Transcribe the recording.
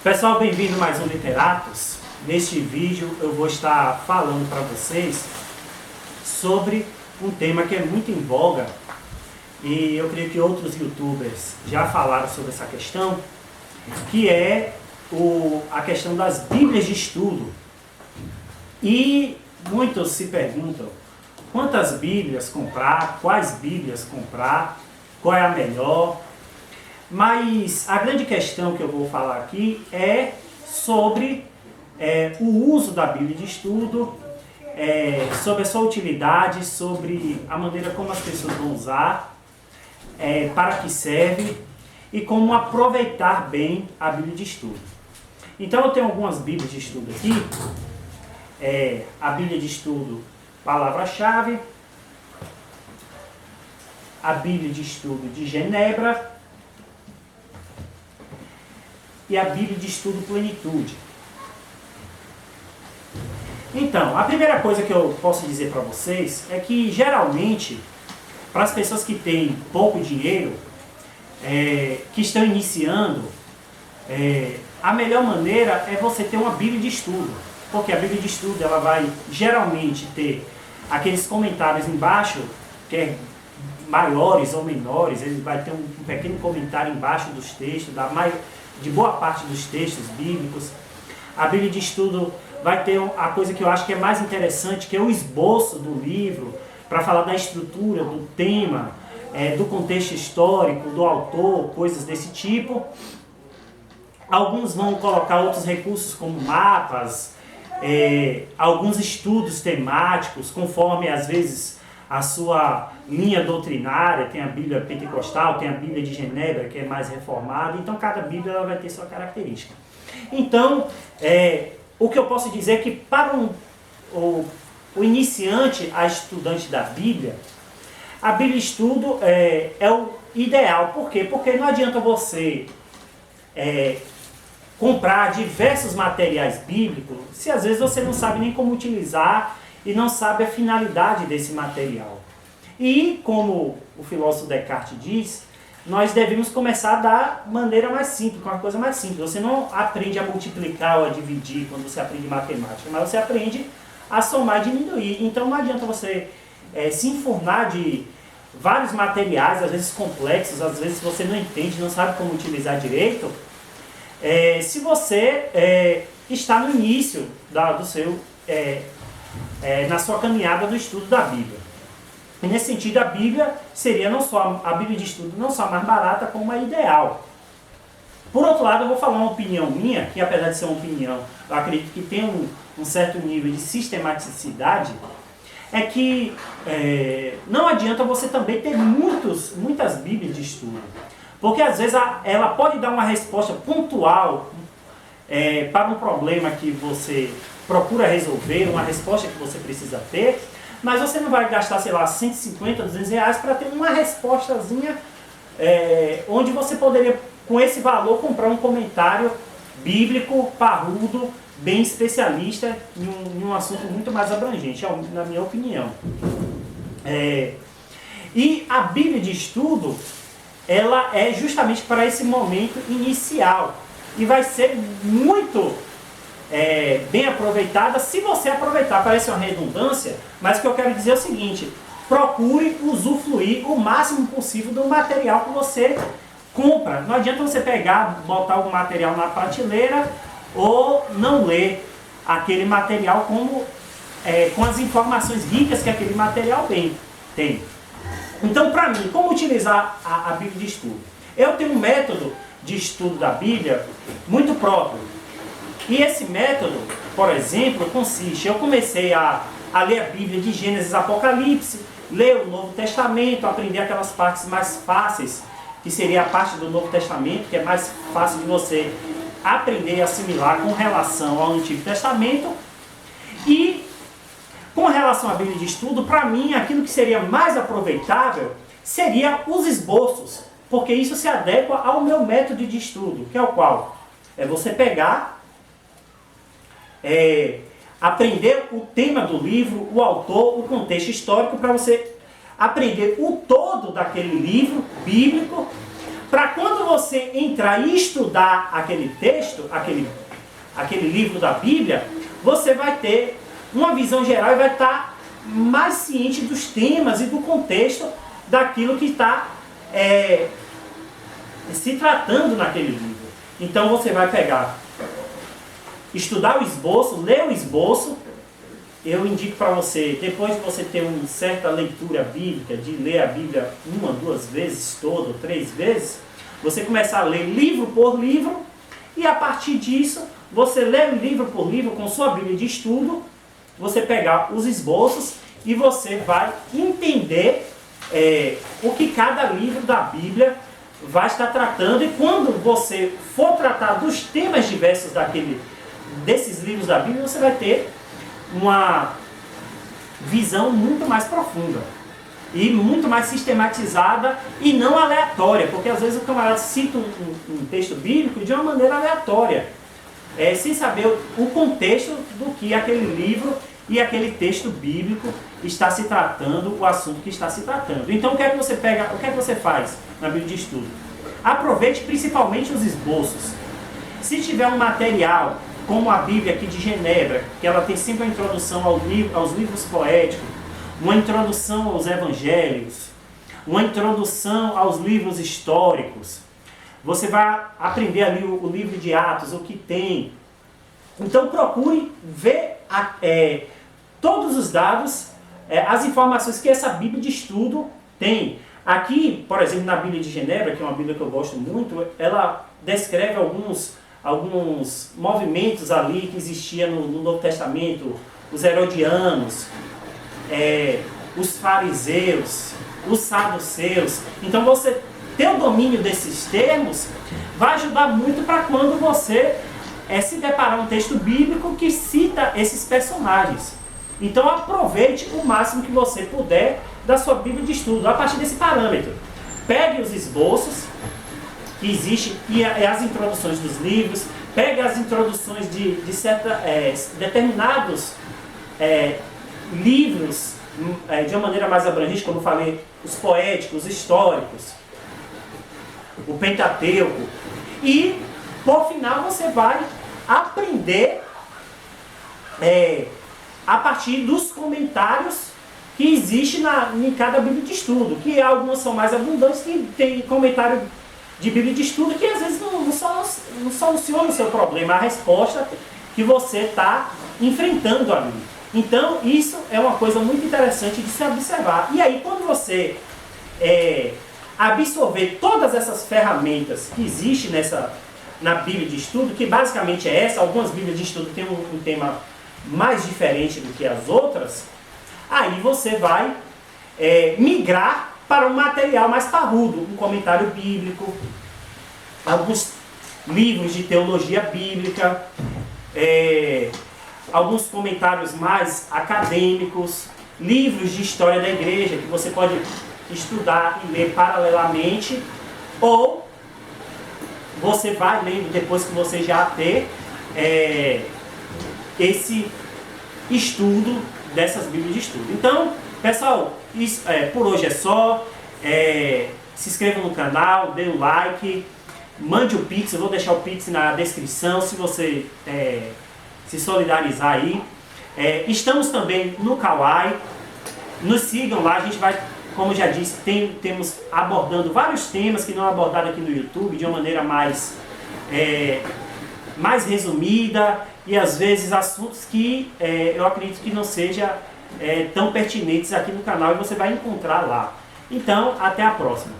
Pessoal, bem-vindo a mais um Literatos. Neste vídeo eu vou estar falando para vocês sobre um tema que é muito em voga e eu creio que outros youtubers já falaram sobre essa questão, que é a questão das bíblias de estudo. E muitos se perguntam quantas bíblias comprar, quais bíblias comprar, qual é a melhor. Mas a grande questão que eu vou falar aqui é sobre o uso da Bíblia de estudo, sobre a sua utilidade, sobre a maneira como as pessoas vão usar, para que serve e como aproveitar bem a Bíblia de estudo. Então eu tenho algumas Bíblias de estudo aqui, a Bíblia de estudo Palavra-chave, a Bíblia de estudo de Genebra, e a Bíblia de Estudo Plenitude. Então, a primeira coisa que eu posso dizer para vocês é que, geralmente, para as pessoas que têm pouco dinheiro, que estão iniciando, a melhor maneira é você ter uma Bíblia de Estudo. Porque a Bíblia de Estudo ela vai, geralmente, ter aqueles comentários embaixo, que é maiores ou menores, ele vai ter um pequeno comentário embaixo dos textos, de boa parte dos textos bíblicos. A Bíblia de Estudo vai ter a coisa que eu acho que é mais interessante, que é o esboço do livro, para falar da estrutura, do tema, do contexto histórico, do autor, coisas desse tipo. Alguns vão colocar outros recursos como mapas, alguns estudos temáticos, conforme às vezes a sua linha doutrinária. Tem a Bíblia Pentecostal, tem a Bíblia de Genebra, que é mais reformada. Então, cada Bíblia ela vai ter sua característica. Então, o que eu posso dizer é que para o iniciante a estudante da Bíblia, a Bíblia de Estudo é o ideal. Por quê? Porque não adianta você comprar diversos materiais bíblicos se às vezes você não sabe nem como utilizar e não sabe a finalidade desse material. E, como o filósofo Descartes diz, nós devemos começar da maneira mais simples, com a coisa mais simples. Você não aprende a multiplicar ou a dividir quando você aprende matemática, mas você aprende a somar e diminuir. Então não adianta você se enfurnar de vários materiais, às vezes complexos, às vezes você não entende, não sabe como utilizar direito, se você está no início do seu... na sua caminhada do estudo da Bíblia. E nesse sentido, a Bíblia seria não só a Bíblia de estudo, não só a mais barata, como a ideal. Por outro lado, eu vou falar uma opinião minha, que apesar de ser uma opinião, eu acredito que tem um certo nível de sistematicidade, é que não adianta você também ter muitas Bíblias de estudo. Porque às vezes ela pode dar uma resposta pontual para um problema que você procura resolver, uma resposta que você precisa ter, mas você não vai gastar, sei lá, 150, 200 reais para ter uma respostazinha onde você poderia, com esse valor, comprar um comentário bíblico, parrudo, bem especialista em um assunto muito mais abrangente, na minha opinião. E a Bíblia de estudo, ela é justamente para esse momento inicial e vai ser muito bem aproveitada se você aproveitar. Parece uma redundância, mas o que eu quero dizer é o seguinte: procure usufruir o máximo possível do material que você compra. Não adianta você pegar, botar o material na prateleira ou não ler aquele material com as informações ricas que aquele material tem. Então, para mim, como utilizar a Bíblia de estudo? Eu tenho um método de estudo da Bíblia muito próprio. E esse método, por exemplo, consiste... Eu comecei a ler a Bíblia de Gênesis a Apocalipse, ler o Novo Testamento, aprender aquelas partes mais fáceis, que seria a parte do Novo Testamento, que é mais fácil de você aprender e assimilar com relação ao Antigo Testamento. E com relação à Bíblia de estudo, para mim, aquilo que seria mais aproveitável seria os esboços, porque isso se adequa ao meu método de estudo, que é o qual? É você pegar... aprender o tema do livro, o autor, o contexto histórico, para você aprender o todo daquele livro bíblico, para quando você entrar e estudar aquele texto, aquele livro da Bíblia, você vai ter uma visão geral e vai estar mais ciente dos temas e do contexto daquilo que está se tratando naquele livro. Então você vai pegar, estudar o esboço, ler o esboço. Eu indico para você, depois de você ter uma certa leitura bíblica, de ler a Bíblia 1, 2 vezes toda, ou 3 vezes, você começar a ler livro por livro, e a partir disso, você lê livro por livro com sua Bíblia de estudo, você pegar os esboços e você vai entender o que cada livro da Bíblia vai estar tratando, e quando você for tratar dos temas diversos desses livros da Bíblia, você vai ter uma visão muito mais profunda e muito mais sistematizada e não aleatória, porque às vezes o camarada cita um texto bíblico de uma maneira aleatória, sem saber o contexto do que aquele livro e aquele texto bíblico está se tratando, o assunto que está se tratando. Então o que é que você pega, o que é que você faz na Bíblia de estudo? Aproveite principalmente os esboços. Se tiver um material como a Bíblia aqui de Genebra, que ela tem sempre uma introdução aos livros poéticos, uma introdução aos evangelhos, uma introdução aos livros históricos. Você vai aprender ali o livro de Atos, o que tem. Então procure ver todos os dados, as informações que essa Bíblia de estudo tem. Aqui, por exemplo, na Bíblia de Genebra, que é uma Bíblia que eu gosto muito, ela descreve alguns movimentos ali que existiam no Novo Testamento, os herodianos, os fariseus, os saduceus. Então você ter o domínio desses termos vai ajudar muito para quando você se deparar um texto bíblico que cita esses personagens. Então aproveite o máximo que você puder da sua Bíblia de estudo, a partir desse parâmetro. Pegue os esboços que existem e as introduções dos livros, pegue as introduções de determinados livros de uma maneira mais abrangente, como eu falei, os poéticos, os históricos, o Pentateuco, e por final você vai aprender a partir dos comentários que existem em cada Bíblia de estudo, que algumas são mais abundantes, que tem comentário de Bíblia de estudo que às vezes não soluciona o seu problema, a resposta que você está enfrentando ali. Então isso é uma coisa muito interessante de se observar. E aí quando você absorver todas essas ferramentas que existem na Bíblia de estudo, que basicamente é essa, algumas Bíblias de estudo têm um tema mais diferente do que as outras, aí você vai migrar para um material mais parrudo, um comentário bíblico, alguns livros de teologia bíblica, alguns comentários mais acadêmicos, livros de história da igreja que você pode estudar e ler paralelamente, ou você vai lendo depois que você já ter esse estudo dessas Bíblias de estudo. Então, pessoal, por hoje é só. Se inscreva no canal, dê o like, mande o Pix, eu vou deixar o Pix na descrição se você se solidarizar aí. Estamos também no Kawaii, nos sigam lá, a gente vai, como já disse, temos abordando vários temas que não é abordado aqui no YouTube de uma maneira mais resumida, e às vezes assuntos que eu acredito que não seja tão pertinentes aqui no canal, e você vai encontrar lá. Então, até a próxima.